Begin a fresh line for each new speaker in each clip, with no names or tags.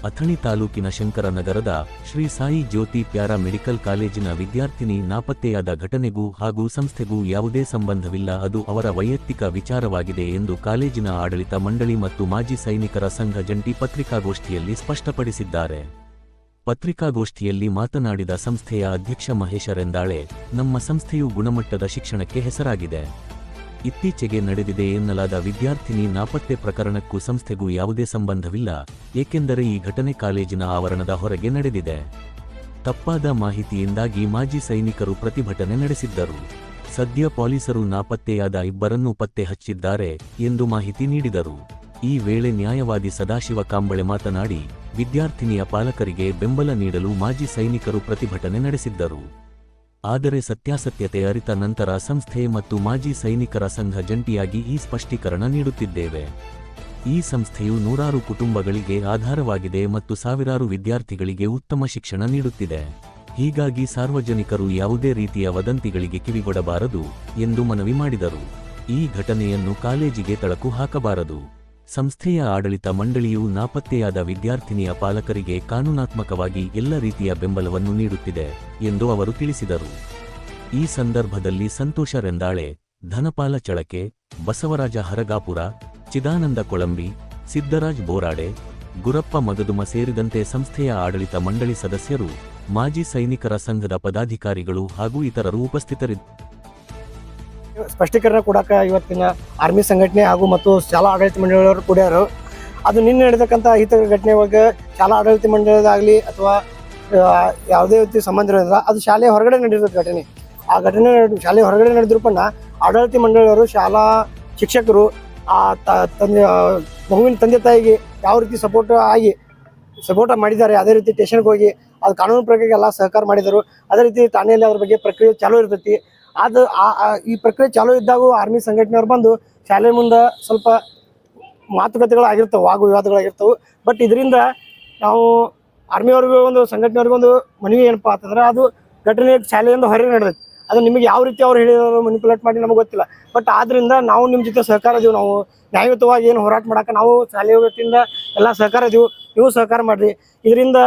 ಅಥಣಿ ತಾಲೂಕಿನ ಶಂಕರನಗರದ ಶ್ರೀ ಸಾಯಿ ಜ್ಯೋತಿ para medical ಕಾಲೇಜಿನ ವಿದ್ಯಾರ್ಥಿನಿ ನಾಪತ್ತೆಯಾದ ಘಟನೆಗೂ ಹಾಗೂ ಸಂಸ್ಥೆಗೂ ಯಾವುದೇ ಸಂಬಂಧವಿಲ್ಲ, ಅದು ಅವರ ವೈಯಕ್ತಿಕ ವಿಚಾರವಾಗಿದೆ ಎಂದು ಕಾಲೇಜಿನ ಆಡಳಿತ ಮಂಡಳಿ ಮತ್ತು ಮಾಜಿ ಸೈನಿಕರ ಸಂಘ ಜಂಟಿ ಪತ್ರಿಕಾಗೋಷ್ಠಿಯಲ್ಲಿ ಸ್ಪಷ್ಟಪಡಿಸಿದ್ದಾರೆ. ಪತ್ರಿಕಾಗೋಷ್ಠಿಯಲ್ಲಿ ಮಾತನಾಡಿದ ಸಂಸ್ಥೆಯ ಅಧ್ಯಕ್ಷ ಮಹೇಶ ರೆಂದಾಳೆ, ನಮ್ಮ ಸಂಸ್ಥೆಯು ಗುಣಮಟ್ಟದ ಶಿಕ್ಷಣಕ್ಕೆ ಹೆಸರಾಗಿದೆ. ಇತ್ತೀಚೆಗೆ ನಡೆದಿದೆ ಎನ್ನಲಾದ ವಿದ್ಯಾರ್ಥಿನಿ ನಾಪತ್ತೆ ಪ್ರಕರಣಕ್ಕೂ ಸಂಸ್ಥೆಗೂ ಯಾವುದೇ ಸಂಬಂಧವಿಲ್ಲ, ಏಕೆಂದರೆ ಈ ಘಟನೆ ಕಾಲೇಜಿನ ಆವರಣದ ಹೊರಗೆ ನಡೆದಿದೆ. ತಪ್ಪಾದ ಮಾಹಿತಿಯಿಂದಾಗಿ ಮಾಜಿ ಸೈನಿಕರು ಪ್ರತಿಭಟನೆ ನಡೆಸಿದ್ದರು. ಸದ್ಯ ಪೊಲೀಸರು ನಾಪತ್ತೆಯಾದ ಇಬ್ಬರನ್ನೂ ಪತ್ತೆ ಹಚ್ಚಿದ್ದಾರೆ ಎಂದು ಮಾಹಿತಿ ನೀಡಿದರು. ಈ ವೇಳೆ ನ್ಯಾಯವಾದಿ ಸದಾಶಿವ ಕಾಂಬಳೆ ಮಾತನಾಡಿ, ವಿದ್ಯಾರ್ಥಿನಿಯ ಪಾಲಕರಿಗೆ ಬೆಂಬಲ ನೀಡಲು ಮಾಜಿ ಸೈನಿಕರು ಪ್ರತಿಭಟನೆ ನಡೆಸಿದ್ದರು. ಆದರೆ ಸತ್ಯಾಸತ್ಯತೆ ಅರಿತ ನಂತರ ಸಂಸ್ಥೆ ಮತ್ತು ಮಾಜಿ ಸೈನಿಕರ ಸಂಘ ಜಂಟಿಯಾಗಿ ಈ ಸ್ಪಷ್ಟೀಕರಣ ನೀಡುತ್ತಿದ್ದೇವೆ. ಈ ಸಂಸ್ಥೆಯು ನೂರಾರು ಕುಟುಂಬಗಳಿಗೆ ಆಧಾರವಾಗಿದೆ ಮತ್ತು ಸಾವಿರಾರು ವಿದ್ಯಾರ್ಥಿಗಳಿಗೆ ಉತ್ತಮ ಶಿಕ್ಷಣ ನೀಡುತ್ತಿದೆ. ಹೀಗಾಗಿ ಸಾರ್ವಜನಿಕರು ಯಾವುದೇ ರೀತಿಯ ವದಂತಿಗಳಿಗೆ ಕಿವಿಗೊಡಬಾರದು ಎಂದು ಮನವಿ ಮಾಡಿದರು. ಈ ಘಟನೆಯನ್ನು ಕಾಲೇಜಿಗೆ ತಳಕು ಹಾಕಬಾರದು. ಸಂಸ್ಥೆಯ ಆಡಳಿತ ಮಂಡಳಿಯು ನಾಪತ್ತೆಯಾದ ವಿದ್ಯಾರ್ಥಿನಿಯ ಪಾಲಕರಿಗೆ ಕಾನೂನಾತ್ಮಕವಾಗಿ ಎಲ್ಲ ರೀತಿಯ ಬೆಂಬಲವನ್ನು ನೀಡುತ್ತಿದೆ ಎಂದು ಅವರು ತಿಳಿಸಿದರು. ಈ ಸಂದರ್ಭದಲ್ಲಿ ಸಂತೋಷ ರೆಂದಾಳೆ, ಧನಪಾಲ ಚಳಕೆ, ಬಸವರಾಜ ಹರಗಾಪುರ, ಚಿದಾನಂದ ಕೊಳಂಬಿ, ಸಿದ್ದರಾಜ್ ಬೋರಾಡೆ, ಗುರಪ್ಪ ಮಗದುಮ ಸೇರಿದಂತೆ ಸಂಸ್ಥೆಯ ಆಡಳಿತ ಮಂಡಳಿ ಸದಸ್ಯರು, ಮಾಜಿ ಸೈನಿಕರ ಸಂಘದ ಪದಾಧಿಕಾರಿಗಳು ಹಾಗೂ ಇತರರು ಉಪಸ್ಥಿತರಿದ್ದರು.
ಸ್ಪಷ್ಟೀಕರಣ ಕೊಡಕ್ಕೆ ಇವತ್ತಿನ ಆರ್ಮಿ ಸಂಘಟನೆ ಹಾಗೂ ಮತ್ತು ಶಾಲಾ ಆಡಳಿತ ಮಂಡಳಿಯವರು ಕೂಡ್ಯಾರು. ಅದು ನಿನ್ನೆ ನಡೆದಕ್ಕಂಥ ಹಿತ ಘಟನೆ ಒಳಗೆ ಶಾಲಾ ಆಡಳಿತ ಮಂಡಳಿದಾಗಲಿ ಅಥವಾ ಯಾವುದೇ ರೀತಿ ಸಂಬಂಧ ಇರೋದಿಲ್ಲ, ಅದು ಶಾಲೆಯ ಹೊರಗಡೆ ನಡೆದಿರೋ ಘಟನೆ. ಆ ಘಟನೆ ಶಾಲೆಯ ಹೊರಗಡೆ ನಡೆದಿರುಪಣ್ಣ ಆಡಳಿತ ಮಂಡಳಿಯವರು, ಶಾಲಾ ಶಿಕ್ಷಕರು, ಮಗುವಿನ ತಂದೆ ತಾಯಿಗೆ ಯಾವ ರೀತಿ ಸಪೋರ್ಟ್ ಮಾಡಿದ್ದಾರೆ, ಅದೇ ರೀತಿ ಸ್ಟೇಷನ್ಗೆ ಹೋಗಿ ಅದು ಕಾನೂನು ಪ್ರಕ್ರಿಯೆಗೆ ಎಲ್ಲ ಸಹಕಾರ ಮಾಡಿದರು. ಅದೇ ರೀತಿ ಠಾಣೆಯಲ್ಲಿ ಅದ್ರ ಬಗ್ಗೆ ಪ್ರಕ್ರಿಯೆ ಚಾಲೂ ಇರ್ತೈತಿ. ಅದು ಈ ಪ್ರಕ್ರಿಯೆ ಚಾಲೂ ಇದ್ದಾಗ ಆರ್ಮಿ ಸಂಘಟನೆಯವ್ರು ಬಂದು ಶಾಲೆ ಮುಂದೆ ಸ್ವಲ್ಪ ಮಾತುಕತೆಗಳಾಗಿರ್ತವೆ, ವಾದ ವಿವಾದಗಳಾಗಿರ್ತವೆ. ಬಟ್ ಇದರಿಂದ ನಾವು ಆರ್ಮಿಯವ್ರಿಗೂ ಒಂದು ಸಂಘಟನೆಯವ್ರಿಗೂ ಒಂದು ಮನವಿ ಏನಪ್ಪ ಅಂತಂದ್ರೆ, ಅದು ಘಟನೆ ಶಾಲೆಯಿಂದ ಹೊರಗೆ ನಡೆದೈತಿ. ಅದು ನಿಮಗೆ ಯಾವ ರೀತಿ ಅವ್ರು ಹೇಳಿದ್ರು ಮನಿಪುಲೇಟ್ ಮಾಡಿ ನಮಗೆ ಗೊತ್ತಿಲ್ಲ. ಬಟ್ ಆದ್ದರಿಂದ ನಾವು ನಿಮ್ಮ ಜೊತೆ ಸಹಕಾರ ಇದೀವಿ. ನಾವು ನ್ಯಾಯಯುತವಾಗಿ ಏನು ಹೋರಾಟ ಮಾಡೋಕೆ ನಾವು ಶಾಲೆಯ ವತಿಯಿಂದ ಎಲ್ಲ ಸಹಕಾರ ಇದೀವಿ. ನೀವು ಸಹಕಾರ ಮಾಡಿರಿ. ಇದರಿಂದ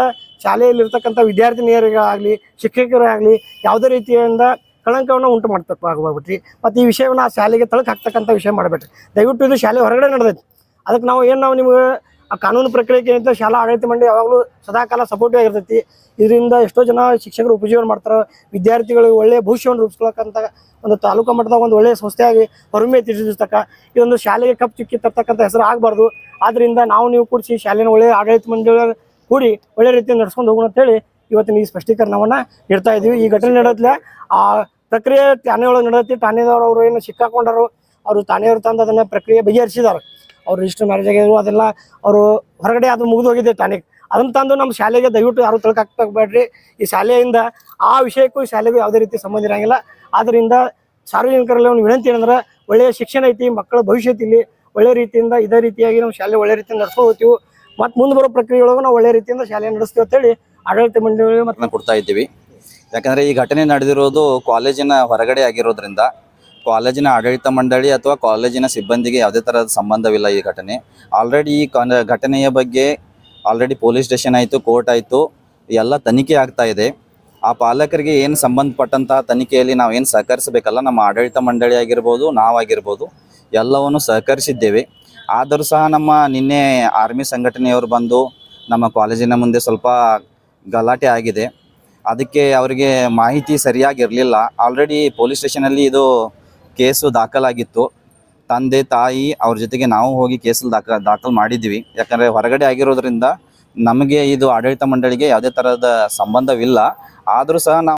ಶಾಲೆಯಲ್ಲಿರ್ತಕ್ಕಂಥ ವಿದ್ಯಾರ್ಥಿನಿಯರಿಗಾಗಲಿ ಶಿಕ್ಷಕರಾಗಲಿ ಯಾವುದೇ ರೀತಿಯಿಂದ ಕಳಂಕವನ್ನು ಉಂಟು ಮಾಡ್ತಕ್ಕಾಗ್ಬಿಟ್ರಿ. ಮತ್ತು ಈ ವಿಷಯವನ್ನು ಆ ಶಾಲೆಗೆ ತಳಕು ಹಾಕ್ತಕ್ಕಂಥ ವಿಷಯ ಮಾಡಬೇಡ್ರಿ. ದಯವಿಟ್ಟು ಇದು ಶಾಲೆ ಹೊರಗಡೆ ನಡೆದೈತಿ. ಅದಕ್ಕೆ ನಾವು ನಿಮ್ಗೆ ಆ ಕಾನೂನು ಪ್ರಕ್ರಿಯೆಗೆ ಏನಿಂತ ಶಾಲಾ ಆಡಳಿತ ಮಂಡಳಿ ಯಾವಾಗಲೂ ಸದಾಕಾಲ ಸಪೋರ್ಟಿವ್ ಆಗಿರ್ತೈತಿ. ಇದರಿಂದ ಎಷ್ಟೋ ಜನ ಶಿಕ್ಷಕರು ಉಪಜೀವನ ಮಾಡ್ತಾರೆ. ವಿದ್ಯಾರ್ಥಿಗಳಿಗೆ ಒಳ್ಳೆಯ ಭವಿಷ್ಯವನ್ನು ರೂಪಿಸ್ಕೊಳಕ್ಕಂತ ಒಂದು ತಾಲೂಕು ಮಟ್ಟದಾಗ ಒಂದು ಒಳ್ಳೆಯ ಸಂಸ್ಥೆಯಾಗಿ ಹೊರಮೆ ತಿಳಿಸ್ತಕ್ಕ ಇದೊಂದು ಶಾಲೆಗೆ ಕಪ್ಪು ಚುಕ್ಕಿ ತರ್ತಕ್ಕಂಥ ಹೆಸರು ಆಗಬಾರ್ದು. ಆದ್ದರಿಂದ ನೀವು ಕೂಡಿಸಿ ಶಾಲೆನ ಒಳ್ಳೆಯ ಆಡಳಿತ ಮಂಡಳಿ ಕೂಡಿ ಒಳ್ಳೆ ರೀತಿಯಿಂದ ನಡ್ಸ್ಕೊಂಡು ಹೋಗೋಣ ಅಂತೇಳಿ ಇವತ್ತಿನ ಈ ಸ್ಪಷ್ಟೀಕರಣವನ್ನು ನೀಡ್ತಾ ಇದ್ದೀವಿ. ಈ ಘಟನೆ ನಡೆದಲೆ ಆ ಪ್ರಕ್ರಿಯೆ ಠಾಣೆಯೊಳಗೆ ನಡೆದೈತಿ. ಠಾಣೆದವರು ಅವರು ಏನು ಸಿಕ್ಕಾಕೊಂಡರು, ಅವರು ಠಾಣೆಯವರು ತಂದು ಅದನ್ನು ಪ್ರಕ್ರಿಯೆ ಬಗೆಹರಿಸಿದ್ದಾರೆ. ಅವ್ರು ರಿಜಿಸ್ಟರ್ ಮ್ಯಾರೇಜ್ ಆಗಿದ್ರು, ಅದೆಲ್ಲ ಅವರು ಹೊರಗಡೆ ಅದು ಮುಗಿದು ಹೋಗಿದೆ ಠಾಣೆಗೆ. ಅದನ್ನು ತಂದು ನಮ್ಮ ಶಾಲೆಗೆ ದಯವಿಟ್ಟು ಯಾರು ತಳಕಾಕ್ಬೇಡ್ರಿ. ಈ ಶಾಲೆಯಿಂದ ಆ ವಿಷಯಕ್ಕೂ ಈ ಶಾಲೆಗೂ ಯಾವುದೇ ರೀತಿ ಸಂಬಂಧ ಇರೋಂಗಿಲ್ಲ. ಆದ್ದರಿಂದ ಸಾರ್ವಜನಿಕರಲ್ಲಿ ಒಂದು ವಿನಂತಿ ಏನಂದ್ರೆ, ಒಳ್ಳೆಯ ಶಿಕ್ಷಣ ಐತಿ, ಮಕ್ಕಳ ಭವಿಷ್ಯತ್ ಇಲ್ಲಿ ಒಳ್ಳೆ ರೀತಿಯಿಂದ ಇದೇ ರೀತಿಯಾಗಿ ನಮ್ಮ ಶಾಲೆ ಒಳ್ಳೆ ರೀತಿಯಿಂದ ನಡ್ಸ್ಕೊಂಡು ಹೋಗ್ತೀವಿ. ಮತ್ತು ಮುಂದೆ ಬರೋ ಪ್ರಕ್ರಿಯೆಯೊಳಗೂ ನಾವು ಒಳ್ಳೆ ರೀತಿಯಿಂದ ಶಾಲೆ ನಡೆಸ್ತೀವಿ ಅಂತೇಳಿ ಆಡಳಿತ ಮಂಡಳಿ ಮತ್ತು
ಕೊಡ್ತಾ ಇದ್ದೀವಿ. ಯಾಕಂದರೆ ಈ ಘಟನೆ ನಡೆದಿರೋದು ಕಾಲೇಜಿನ ಹೊರಗಡೆ ಆಗಿರೋದ್ರಿಂದ ಕಾಲೇಜಿನ ಆಡಳಿತ ಮಂಡಳಿ ಅಥವಾ ಕಾಲೇಜಿನ ಸಿಬ್ಬಂದಿಗೆ ಯಾವುದೇ ಥರದ ಸಂಬಂಧವಿಲ್ಲ. ಈ ಘಟನೆ ಆಲ್ರೆಡಿ ಈ ಘಟನೆಯ ಬಗ್ಗೆ ಆಲ್ರೆಡಿ ಪೊಲೀಸ್ ಸ್ಟೇಷನ್ ಆಯಿತು, ಕೋರ್ಟ್ ಆಯಿತು, ಎಲ್ಲ ತನಿಖೆ ಆಗ್ತಾ ಇದೆ. ಆ ಪಾಲಕರಿಗೆ ಏನು ಸಂಬಂಧಪಟ್ಟಂತಹ ತನಿಖೆಯಲ್ಲಿ ನಾವು ಏನು ಸಹಕರಿಸಬೇಕಲ್ಲ, ನಮ್ಮ ಆಡಳಿತ ಮಂಡಳಿ ಆಗಿರ್ಬೋದು, ನಾವಾಗಿರ್ಬೋದು, ಎಲ್ಲವನ್ನು ಸಹಕರಿಸಿದ್ದೇವೆ. ಆದರೂ ಸಹ ನಿನ್ನೆ ಆರ್ಮಿ ಸಂಘಟನೆಯವರು ಬಂದು ನಮ್ಮ ಕಾಲೇಜಿನ ಮುಂದೆ ಸ್ವಲ್ಪ ಗಲಾಟೆ ಆಗಿದೆ. ಅದಕ್ಕೆ ಅವರಿಗೆ ಮಾಹಿತಿ ಸರಿಯಾಗಿರಲಿಲ್ಲ. ಆಲ್ರೆಡಿ ಪೊಲೀಸ್ ಸ್ಟೇಷನಲ್ಲಿ ಇದು ಕೇಸು ದಾಖಲಾಗಿತ್ತು. ತಂದೆ ತಾಯಿ ಅವ್ರ ಜೊತೆಗೆ ನಾವು ಹೋಗಿ ಕೇಸಲ್ಲಿ ದಾಖಲು ಮಾಡಿದ್ವಿ. ಯಾಕಂದರೆ ಹೊರಗಡೆ ಆಗಿರೋದ್ರಿಂದ ನಮಗೆ ಇದು ಆಡಳಿತ ಮಂಡಳಿಗೆ ಯಾವುದೇ ಥರದ ಸಂಬಂಧವಿಲ್ಲ. ಆದರೂ ಸಹ ನಾವು